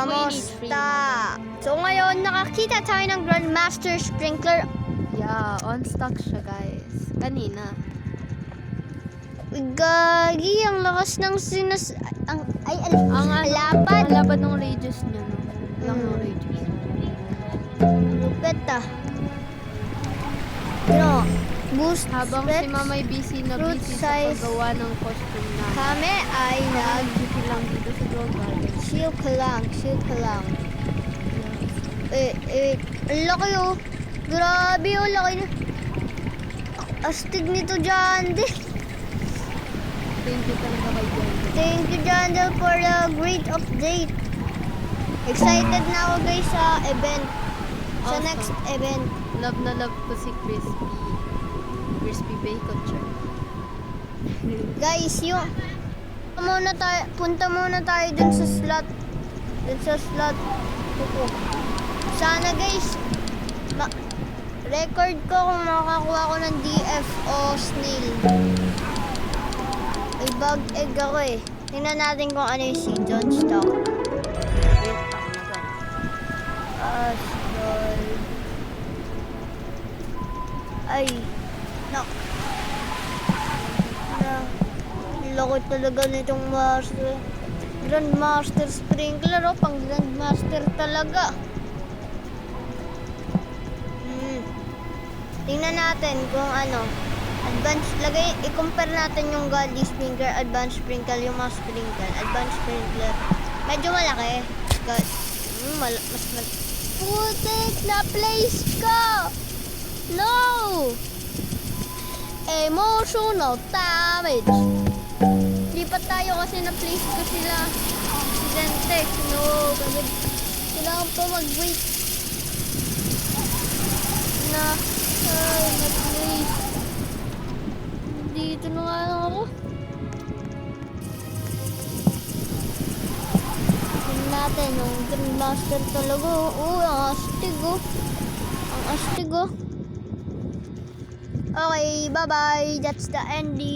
Kamusta? So ngayon, nakakita tayo ng Grandmaster Sprinkler. Yeah, on stock siya guys. Kanina. Gagi, ang lakas ng lapad. Ang lapad ng radius niya. No? Lang ng radius. Lupet No, boost Habang specs. si Mamay busy na fruit busy size. sa paggawa ng costume na. Kami ay Busy lang dito sa Grow Garden. chill ka lang. Ang laki oh. Grabe oh, laki na. Astig nito dyan. Thank you talaga kay John. Thank you, Jandel, for the great update. Excited na ako guys sa event. Sa Awesome. next event. Love na love ko si Crispy Bacon Char. Guys, punta muna tayo dun sa slot. Kuko. Sana guys, record ko kung makakuha ko ng DF o snail. May bug egg ako eh. Tingnan natin kung ano yung season stock. Wait, ako na ba? Astral. Ay. Laki talaga nitong master. Grandmaster Sprinkler oh. Pang Grandmaster talaga. Tingnan natin kung ano. I-compare natin yung Godly Sprinkler, Advanced Sprinkle, yung mga sprinkle. Advanced Sprinkler. Medyo malaki. God. Mas putik na place ko! No! Emotional damage. Lipat tayo kasi na-place ko sila. Si Zentex. No. Kailangan pa mag-wait. Na-place. Dito na nga lang ako. Tingnan natin, yung Grandmaster talaga. Ang astig oh. Okay, bye-bye. That's the ending.